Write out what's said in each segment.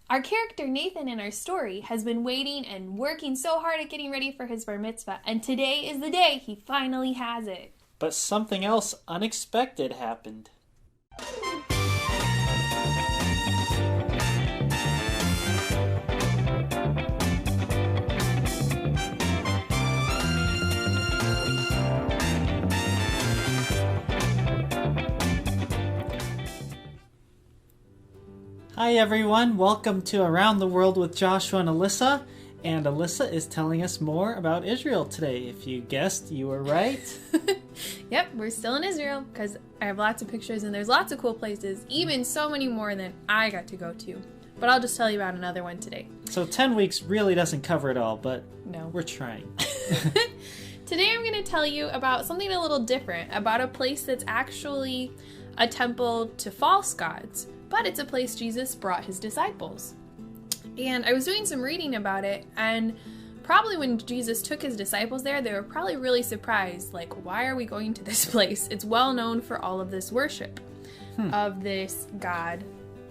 Our character Nathan in our story has been waiting and working so hard at getting ready for his bar mitzvah, and today is the day he finally has it. But something else unexpected happened. Hi everyone, welcome to Around the World with Joshua and Alyssa. And Alyssa is telling us more about Israel today. If you guessed, you were right. Yep, we're still in Israel because I have lots of pictures and there's lots of cool places, even so many more than I got to go to. But I'll just tell you about another one today. So 10 weeks really doesn't cover it all, but no, we're trying. Today I'm going to tell you about something a little different, about a place that's actually a temple to false gods. But it's a place Jesus brought his disciples. And I was doing some reading about it, and probably when Jesus took his disciples there, they were probably really surprised, like, why are we going to this place? It's well known for all of this worship of this god,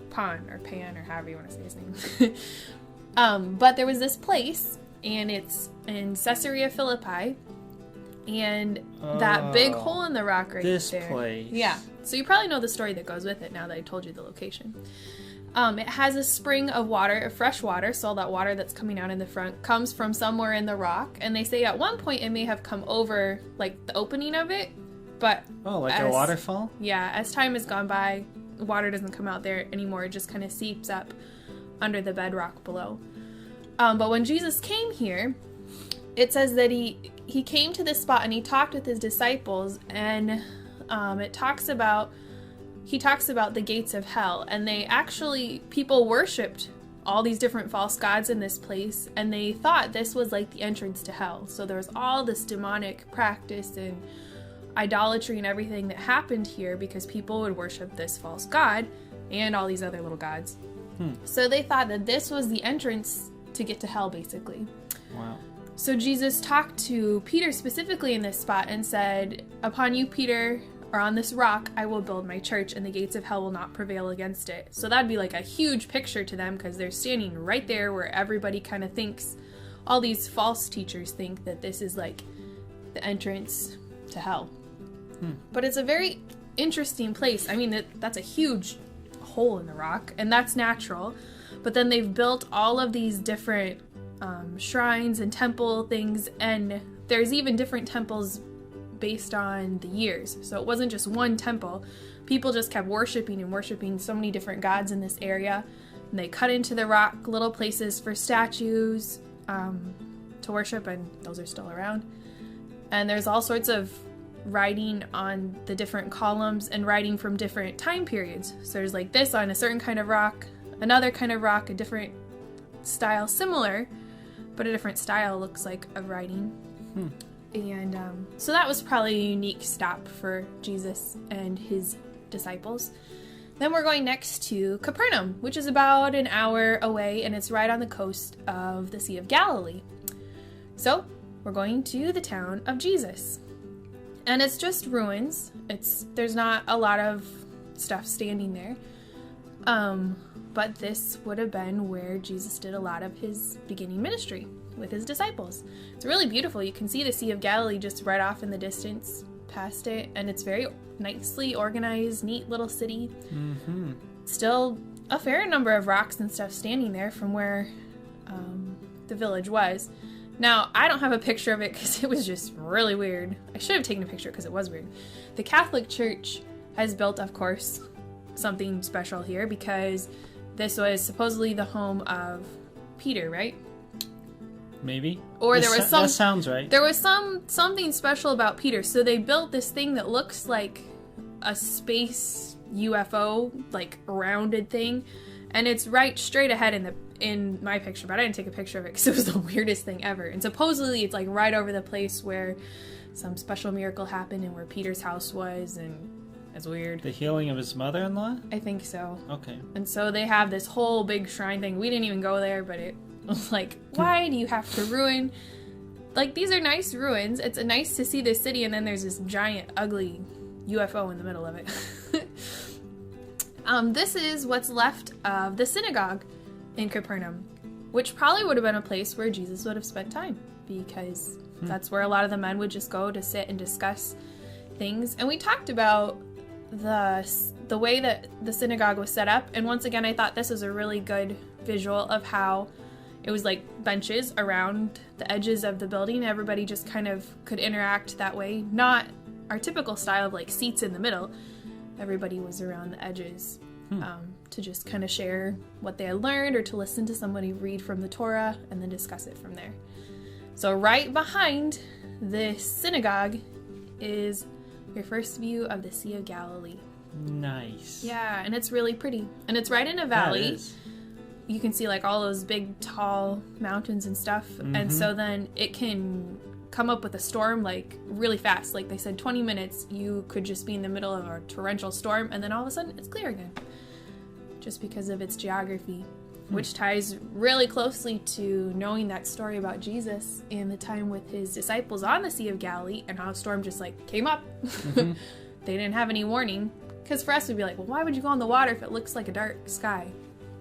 Pan, or however you want to say his name. But there was this place, and it's in Caesarea Philippi, and that big hole in the rock right this there. This place. Yeah. So you probably know the story that goes with it now that I told you the location. It has a spring of water, of fresh water, so all that water that's coming out in the front comes from somewhere in the rock. And they say at one point it may have come over, like, the opening of it, but... Oh, like a waterfall? Yeah, as time has gone by, water doesn't come out there anymore. It just kind of seeps up under the bedrock below. But when Jesus came here, it says that he came to this spot and he talked with his disciples, and he talks about the gates of hell, and people worshipped all these different false gods in this place, and they thought this was like the entrance to hell. So there was all this demonic practice and idolatry and everything that happened here because people would worship this false god and all these other little gods. So they thought that this was the entrance to get to hell, basically. Wow. So Jesus talked to Peter specifically in this spot and said, "Upon you, Peter, or on this rock, I will build my church, and the gates of hell will not prevail against it." So that'd be like a huge picture to them because they're standing right there where everybody kind of thinks, all these false teachers think that this is like the entrance to hell. But it's a very interesting place. I mean, that's a huge hole in the rock, and that's natural. But then they've built all of these different shrines and temple things, and there's even different temples based on the years. So it wasn't just one temple. People just kept worshiping so many different gods in this area, and they cut into the rock little places for statues to worship, and those are still around. And there's all sorts of writing on the different columns and writing from different time periods. So there's like this on a certain kind of rock, another kind of rock, a different style, similar, but a different style looks like of writing. And so that was probably a unique stop for Jesus and his disciples. Then we're going next to Capernaum, which is about an hour away, and it's right on the coast of the Sea of Galilee. So we're going to the town of Jesus. And it's just ruins. There's not a lot of stuff standing there. But this would have been where Jesus did a lot of his beginning ministry with his disciples. It's really beautiful. You can see the Sea of Galilee just right off in the distance past it, and it's very nicely organized, neat little city. Still a fair number of rocks and stuff standing there from where the village was. Now, I don't have a picture of it because it was just really weird. I should have taken a picture because it was weird. The Catholic Church has built, of course, something special here because this was supposedly the home of Peter, right? Maybe. Or there was that sounds right. There was something special about Peter. So they built this thing that looks like a space UFO, like rounded thing, and it's right straight ahead in my picture, but I didn't take a picture of it because it was the weirdest thing ever. And supposedly it's like right over the place where some special miracle happened and where Peter's house was, and it's weird. The healing of his mother-in-law? I think so. Okay. And so they have this whole big shrine thing. We didn't even go there, but it was like, why do you have to ruin? Like, these are nice ruins. It's nice to see this city, and then there's this giant, ugly UFO in the middle of it. This is what's left of the synagogue. in Capernaum, which probably would have been a place where Jesus would have spent time, because that's where a lot of the men would just go to sit and discuss things. And we talked about the way that the synagogue was set up, and once again I thought this was a really good visual of how it was like benches around the edges of the building. Everybody just kind of could interact that way, not our typical style of like seats in the middle. Everybody was around the edges to just kind of share what they had learned, or to listen to somebody read from the Torah and then discuss it from there. So right behind this synagogue is your first view of the Sea of Galilee. Nice. Yeah, and it's really pretty. And it's right in a valley. Yeah, it is. You can see like all those big tall mountains and stuff. And so then it can come up with a storm like really fast. Like they said 20 minutes you could just be in the middle of a torrential storm, and then all of a sudden it's clear again, just because of its geography, which ties really closely to knowing that story about Jesus and the time with his disciples on the Sea of Galilee, and how a storm just like came up. They didn't have any warning, because for us we'd be like, well, why would you go on the water if it looks like a dark sky?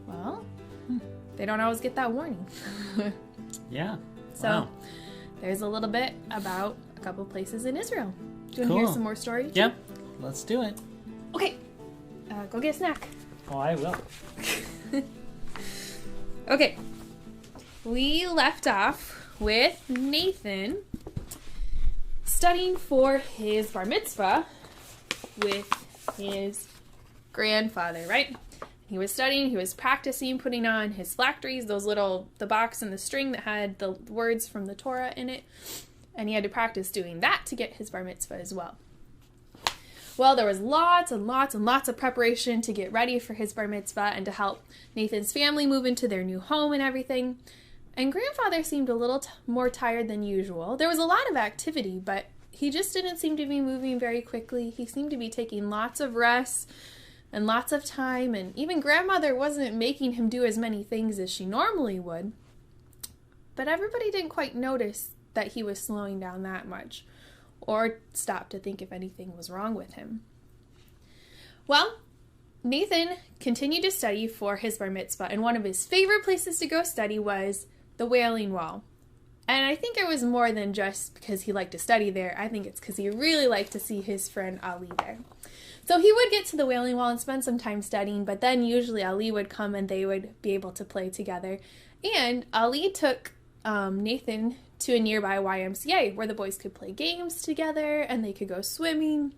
Well, they don't always get that warning. Yeah. So wow. There's a little bit about a couple places in Israel. Do you want to hear some more stories? Yep. Let's do it. Okay. Go get a snack. Oh, I will. Okay. We left off with Nathan studying for his bar mitzvah with his grandfather, right? He was studying, he was practicing putting on his phylacteries, the box and the string that had the words from the Torah in it, and he had to practice doing that to get his bar mitzvah as well. Well, there was lots and lots and lots of preparation to get ready for his bar mitzvah and to help Nathan's family move into their new home and everything. And grandfather seemed a little more tired than usual. There was a lot of activity, but he just didn't seem to be moving very quickly. He seemed to be taking lots of rest and lots of time, and even grandmother wasn't making him do as many things as she normally would. But everybody didn't quite notice that he was slowing down that much, or stop to think if anything was wrong with him. Well, Nathan continued to study for his bar mitzvah, and one of his favorite places to go study was the Wailing Wall. And I think it was more than just because he liked to study there. I think it's because he really liked to see his friend Ali there. So he would get to the Wailing Wall and spend some time studying, but then usually Ali would come and they would be able to play together. And Ali took Nathan to a nearby YMCA where the boys could play games together and they could go swimming.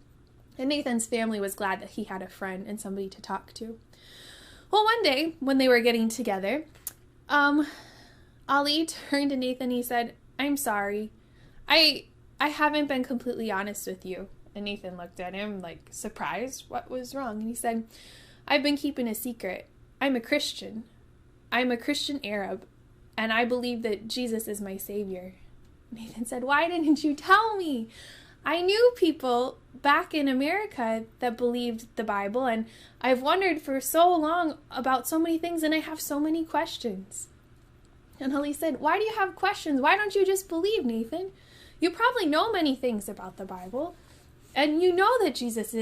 And Nathan's family was glad that he had a friend and somebody to talk to. Well, one day when they were getting together, Ali turned to Nathan and he said, "I'm sorry. I haven't been completely honest with you." And Nathan looked at him like surprised. What was wrong? And he said, "I've been keeping a secret. I'm a Christian. I'm a Christian Arab, and I believe that Jesus is my savior." Nathan said, "Why didn't you tell me? I knew people back in America that believed the Bible, and I've wondered for so long about so many things, and I have so many questions." And Ali said, "Why do you have questions? Why don't you just believe, Nathan? You probably know many things about the Bible. And you know that Jesus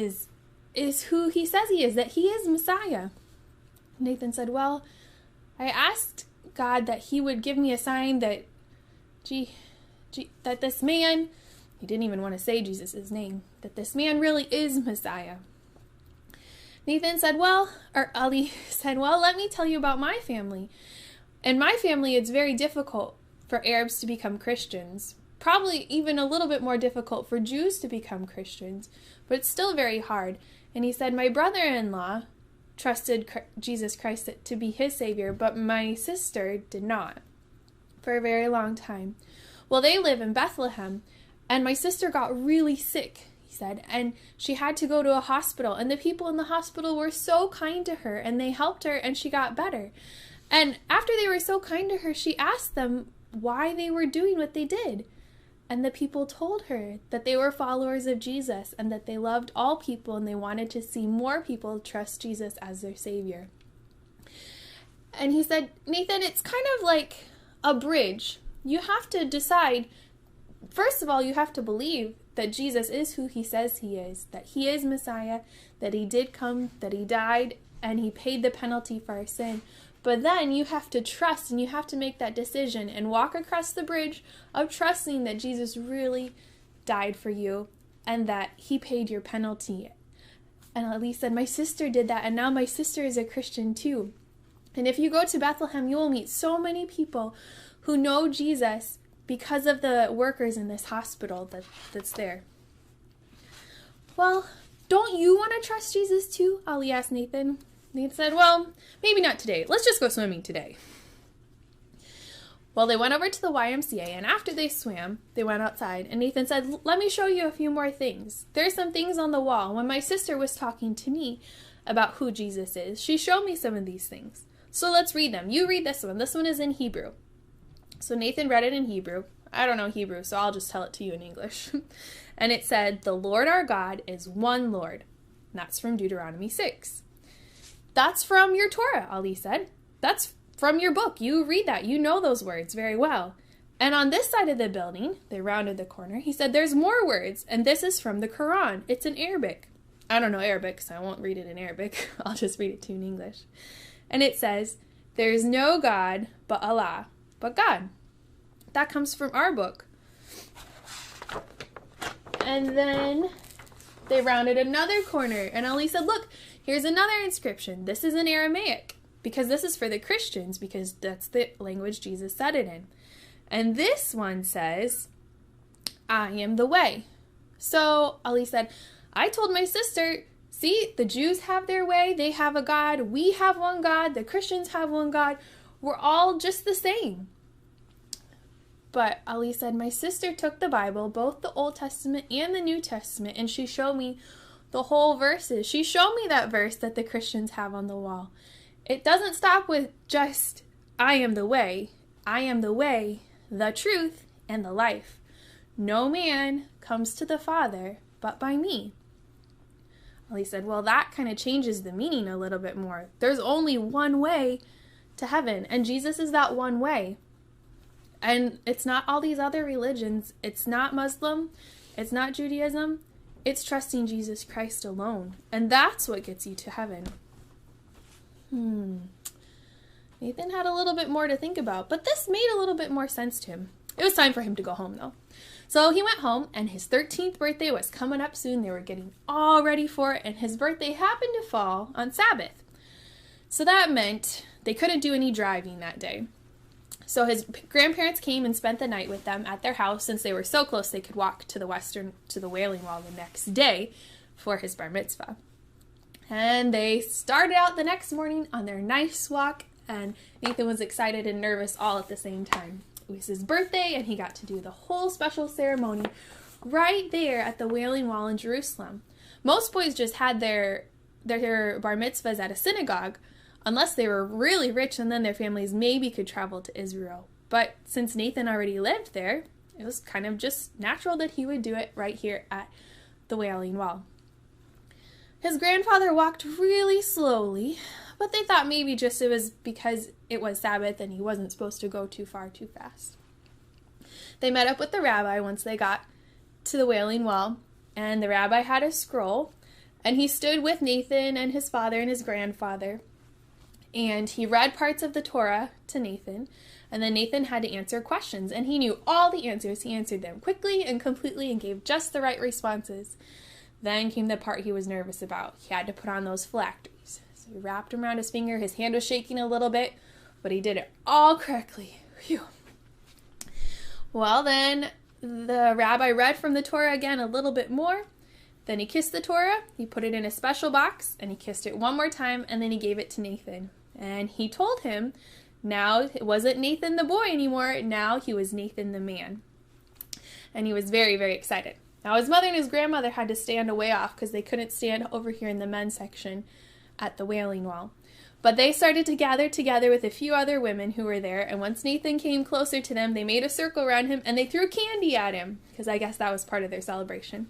is who he says he is, that he is Messiah." Nathan said, "Well, I asked God that he would give me a sign that, that this man," he didn't even want to say Jesus' name, "that this man really is Messiah." Nathan said, Ali said, "Well, let me tell you about my family. In my family, it's very difficult for Arabs to become Christians. Probably even a little bit more difficult for Jews to become Christians, but it's still very hard." And he said, "My brother-in-law trusted Jesus Christ to be his savior, but my sister did not for a very long time. Well, they live in Bethlehem, and my sister got really sick," he said, "and she had to go to a hospital, and the people in the hospital were so kind to her, and they helped her, and she got better. And after they were so kind to her, she asked them why they were doing what they did. And the people told her that they were followers of Jesus and that they loved all people and they wanted to see more people trust Jesus as their savior." And he said, "Nathan, it's kind of like a bridge. You have to decide, first of all, you have to believe that Jesus is who he says he is, that he is Messiah, that he did come, that he died, and he paid the penalty for our sin. But then you have to trust, and you have to make that decision and walk across the bridge of trusting that Jesus really died for you and that he paid your penalty. And Elise said, my sister did that, and now my sister is a Christian too. And if you go to Bethlehem, you will meet so many people who know Jesus because of the workers in this hospital that's there. Well, don't you want to trust Jesus too? Ali asked Nathan. Nathan said, well, maybe not today. Let's just go swimming today. Well, they went over to the YMCA, and after they swam, they went outside, and Nathan said, let me show you a few more things. There's some things on the wall. When my sister was talking to me about who Jesus is, she showed me some of these things. So let's read them. You read this one. This one is in Hebrew. So Nathan read it in Hebrew. I don't know Hebrew, so I'll just tell it to you in English. And it said, the Lord our God is one Lord. And that's from Deuteronomy 6. That's from your Torah, Ali said. That's from your book. You read that. You know those words very well. And on this side of the building, they rounded the corner, he said, there's more words, and this is from the Quran. It's in Arabic. I don't know Arabic, so I won't read it in Arabic. I'll just read it to you in English. And it says, there is no God but Allah, but God. That comes from our book. And then they rounded another corner, and Ali said, look, here's another inscription. This is in Aramaic, because this is for the Christians, because that's the language Jesus said it in. And this one says, I am the way. So Ali said, I told my sister, see, the Jews have their way. They have a God. We have one God. The Christians have one God. We're all just the same. But Ali said, my sister took the Bible, both the Old Testament and the New Testament, and she showed me the whole verses. She showed me that verse that the Christians have on the wall. It doesn't stop with just, I am the way. I am the way, the truth, and the life. No man comes to the Father but by me. Ali said, well, that kind of changes the meaning a little bit more. There's only one way to heaven, and Jesus is that one way. And it's not all these other religions. It's not Muslim. It's not Judaism. It's trusting Jesus Christ alone. And that's what gets you to heaven. Nathan had a little bit more to think about, but this made a little bit more sense to him. It was time for him to go home, though. So he went home, and his 13th birthday was coming up soon. They were getting all ready for it, and his birthday happened to fall on Sabbath. So that meant they couldn't do any driving that day. So his grandparents came and spent the night with them at their house, since they were so close they could walk to the Wailing Wall the next day for his bar mitzvah. And they started out the next morning on their nice walk, and Nathan was excited and nervous all at the same time. It was his birthday, and he got to do the whole special ceremony right there at the Wailing Wall in Jerusalem. Most boys just had their bar mitzvahs at a synagogue, unless they were really rich, and then their families maybe could travel to Israel. But since Nathan already lived there, it was kind of just natural that he would do it right here at the Wailing Wall. His grandfather walked really slowly, but they thought maybe just it was because it was Sabbath and he wasn't supposed to go too far too fast. They met up with the rabbi once they got to the Wailing Wall, and the rabbi had a scroll, and he stood with Nathan and his father and his grandfather, and he read parts of the Torah to Nathan, and then Nathan had to answer questions, and he knew all the answers. He answered them quickly and completely and gave just the right responses. Then came the part he was nervous about. He had to put on those phylacteries. So he wrapped them around his finger. His hand was shaking a little bit, but he did it all correctly. Phew. Well, then the rabbi read from the Torah again a little bit more. Then he kissed the Torah. He put it in a special box, and he kissed it one more time, and then he gave it to Nathan. And he told him now it wasn't Nathan the boy anymore. Now he was Nathan the man. And he was very, very excited. Now his mother and his grandmother had to stand a way off because they couldn't stand over here in the men's section at the Wailing Wall. But they started to gather together with a few other women who were there, and once Nathan came closer to them, they made a circle around him, and they threw candy at him, because I guess that was part of their celebration.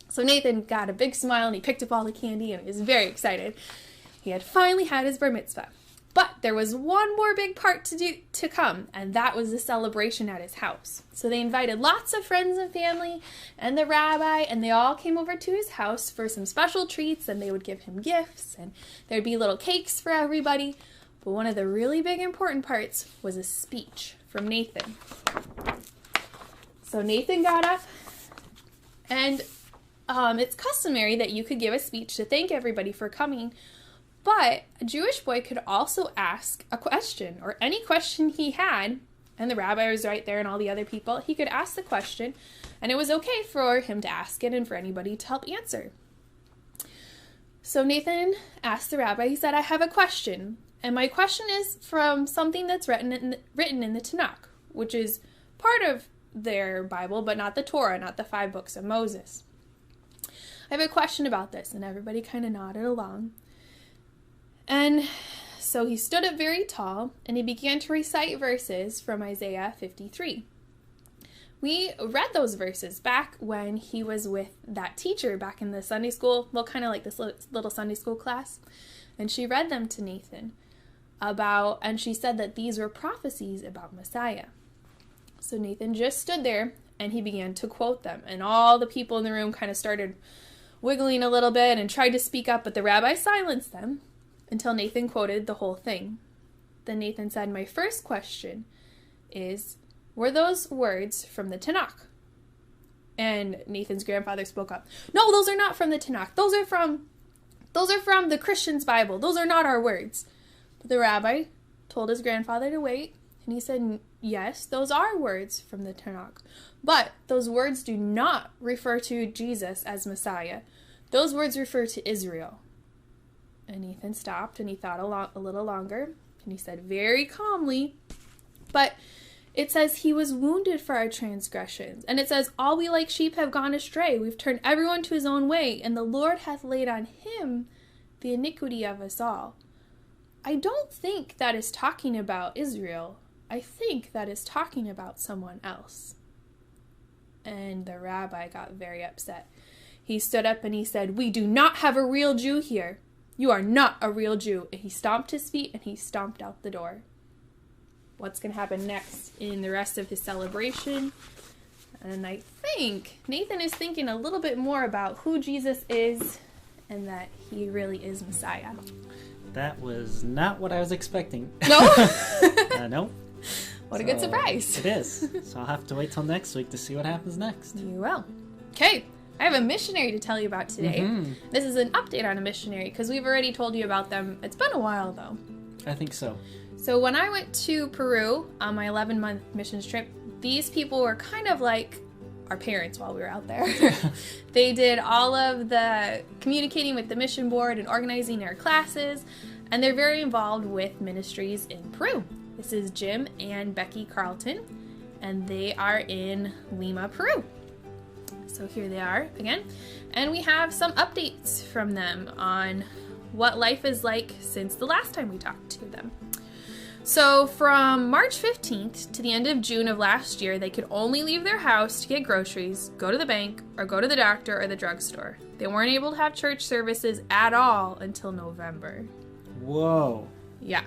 So Nathan got a big smile, and he picked up all the candy, and he was very excited. He had finally had his bar mitzvah. But there was one more big part to come, and that was the celebration at his house. So they invited lots of friends and family and the rabbi, and they all came over to his house for some special treats, and they would give him gifts, and there'd be little cakes for everybody. But one of the really big important parts was a speech from Nathan. So Nathan got up, and it's customary that you could give a speech to thank everybody for coming, but a Jewish boy could also ask a question, or any question he had, and the rabbi was right there and all the other people. He could ask the question, and it was okay for him to ask it and for anybody to help answer. So Nathan asked the rabbi, he said, I have a question, and my question is from something that's written in the Tanakh, which is part of their Bible, but not the Torah, not the 5 books of Moses. I have a question about this, and everybody kind of nodded along. And so he stood up very tall, and he began to recite verses from Isaiah 53. We read those verses back when he was with that teacher back in the Sunday school, well, kind of like this little Sunday school class, and she read them to Nathan and she said that these were prophecies about Messiah. So Nathan just stood there, and he began to quote them, and all the people in the room kind of started wiggling a little bit and tried to speak up, but the rabbi silenced them until Nathan quoted the whole thing. Then Nathan said, my first question is, were those words from the Tanakh? And Nathan's grandfather spoke up, no, those are not from the Tanakh. Those are from the Christian's Bible. Those are not our words. But the rabbi told his grandfather to wait, and he said, yes, those are words from the Tanakh. But those words do not refer to Jesus as Messiah. Those words refer to Israel. And Nathan stopped, and he thought a little longer, and he said very calmly, but it says he was wounded for our transgressions. And it says, all we like sheep have gone astray. We've turned everyone to his own way, and the Lord hath laid on him the iniquity of us all. I don't think that is talking about Israel. I think that is talking about someone else. And the rabbi got very upset. He stood up and he said, we do not have a real Jew here. You are not a real Jew. And he stomped his feet and he stomped out the door. What's going to happen next in the rest of his celebration? And I think Nathan is thinking a little bit more about who Jesus is and that he really is Messiah. That was not what I was expecting. No? No. What a good surprise. It is. So I'll have to wait till next week to see what happens next. You will. Okay. I have a missionary to tell you about today. Mm-hmm. This is an update on a missionary because we've already told you about them. It's been a while, though. I think so. So when I went to Peru on my 11-month missions trip, these people were kind of like our parents while we were out there. They did all of the communicating with the mission board and organizing our classes, and they're very involved with ministries in Peru. This is Jim and Becky Carlton, and they are in Lima, Peru. So here they are again, and we have some updates from them on what life is like since the last time we talked to them. So from March 15th to the end of June of last year, they could only leave their house to get groceries, go to the bank, or go to the doctor or the drugstore. They weren't able to have church services at all until November. Whoa. Yeah.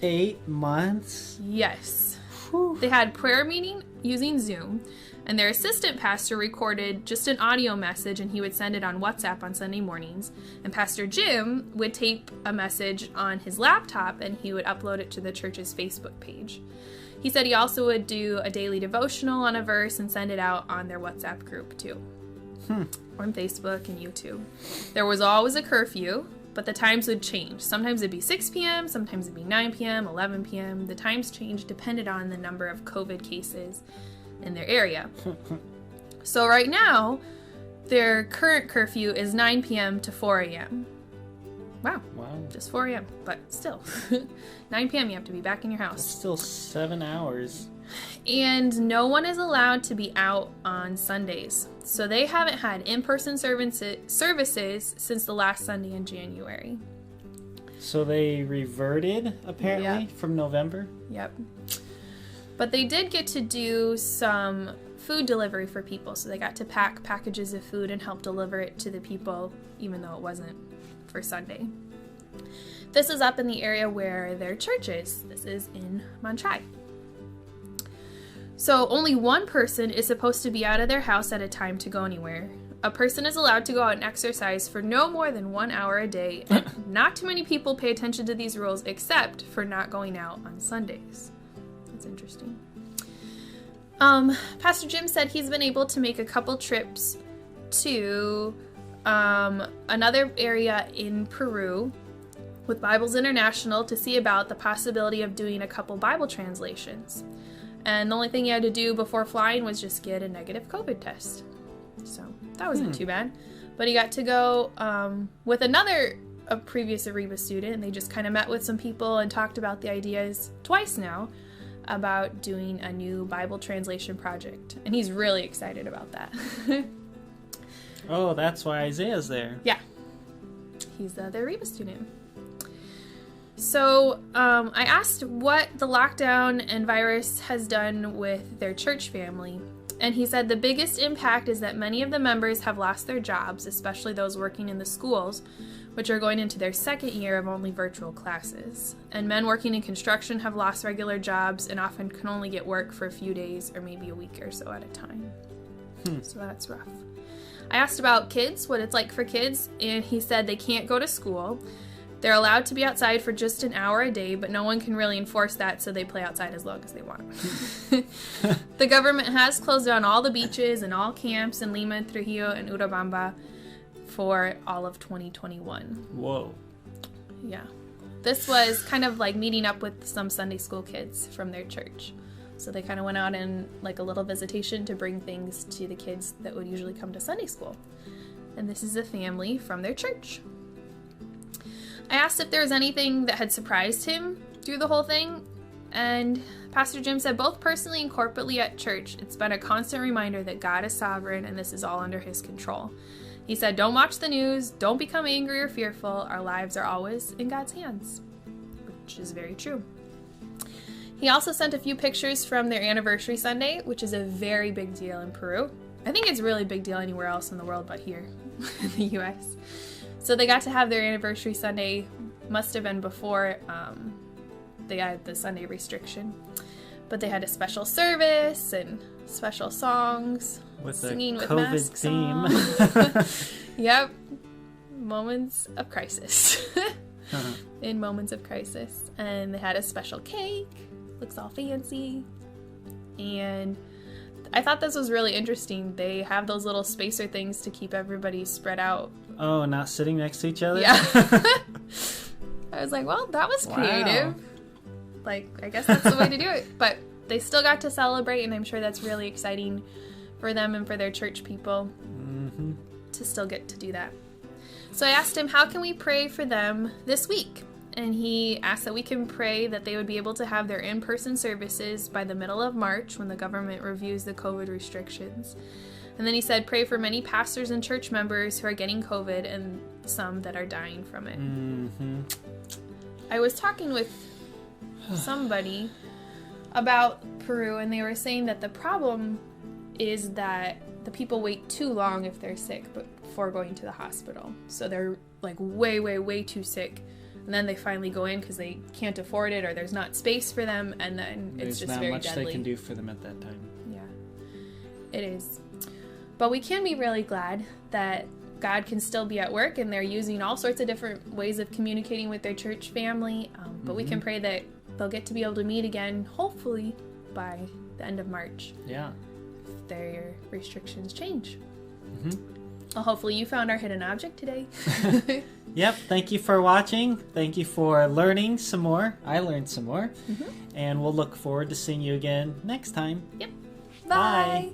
8 months? Yes. Whew. They had prayer meeting using Zoom, and their assistant pastor recorded just an audio message, and he would send it on WhatsApp on Sunday mornings. And Pastor Jim would tape a message on his laptop, and he would upload it to the church's Facebook page. He said he also would do a daily devotional on a verse and send it out on their WhatsApp group, too. On Facebook and YouTube. There was always a curfew, but the times would change. Sometimes it'd be 6 p.m., sometimes it'd be 9 p.m., 11 p.m. The times changed depended on the number of COVID cases in their area. So right now, their current curfew is 9 p.m. to 4 a.m. Wow. Just 4 a.m., but still. 9 p.m. you have to be back in your house. That's still 7 hours. And no one is allowed to be out on Sundays. So they haven't had in-person services since the last Sunday in January. So they reverted, apparently, from November? Yep. But they did get to do some food delivery for people. So they got to pack packages of food and help deliver it to the people, even though it wasn't for Sunday. This is up in the area where their church is. This is in Montrai. So only one person is supposed to be out of their house at a time to go anywhere. a person is allowed to go out and exercise for no more than 1 hour a day. And not too many people pay attention to these rules except for not going out on Sundays. That's interesting. Pastor Jim said he's been able to make a couple trips to another area in Peru with Bibles International to see about the possibility of doing a couple Bible translations. And the only thing he had to do before flying was just get a negative COVID test. So that wasn't too bad. But he got to go with a previous Ariba student, and they just kind of met with some people and talked about the ideas twice now about doing a new Bible translation project. And he's really excited about that. Oh, that's why Isaiah's there. Yeah. He's the Ariba student. So I asked what the lockdown and virus has done with their church family. And he said the biggest impact is that many of the members have lost their jobs, especially those working in the schools, which are going into their second year of only virtual classes. And men working in construction have lost regular jobs and often can only get work for a few days or maybe a week or so at a time. So that's rough. I asked about kids, what it's like for kids, and he said they can't go to school. They're allowed to be outside for just an hour a day, but no one can really enforce that, so they play outside as long as they want. The government has closed down all the beaches and all camps in Lima, Trujillo, and Urubamba for all of 2021. Whoa. Yeah. This was kind of like meeting up with some Sunday school kids from their church. So they kind of went out in like a little visitation to bring things to the kids that would usually come to Sunday school. And this is a family from their church. I asked if there was anything that had surprised him through the whole thing, and Pastor Jim said both personally and corporately at church, it's been a constant reminder that God is sovereign and this is all under his control. He said, don't watch the news, don't become angry or fearful, our lives are always in God's hands, which is very true. He also sent a few pictures from their anniversary Sunday, which is a very big deal in Peru. I think it's a really big deal anywhere else in the world but here in the U.S. So they got to have their anniversary Sunday, must have been before they had the Sunday restriction. But they had a special service and special songs. With singing a with COVID theme. Yep. Moments of crisis. In moments of crisis. And they had a special cake. Looks all fancy. And I thought this was really interesting. They have those little spacer things to keep everybody spread out. Oh, not sitting next to each other? Yeah. I was like, well, that was creative. Wow. Like, I guess that's the way to do it. But they still got to celebrate, and I'm sure that's really exciting for them and for their church people to still get to do that. So I asked him, how can we pray for them this week? And he asked that we can pray that they would be able to have their in-person services by the middle of March when the government reviews the COVID restrictions. And then he said, pray for many pastors and church members who are getting COVID and some that are dying from it. I was talking with somebody about Peru, and they were saying that the problem is that the people wait too long if they're sick before going to the hospital. So they're like way too sick. And then they finally go in because they can't afford it or there's not space for them. And then it's just very deadly. There's not much they can do for them at that time. Yeah, it is. But we can be really glad that God can still be at work and they're using all sorts of different ways of communicating with their church family. But we can pray that they'll get to be able to meet again, hopefully, by the end of March. Yeah. If their restrictions change. Well, hopefully you found our hidden object today. Yep. Thank you for watching. Thank you for learning some more. I learned some more. And we'll look forward to seeing you again next time. Yep. Bye.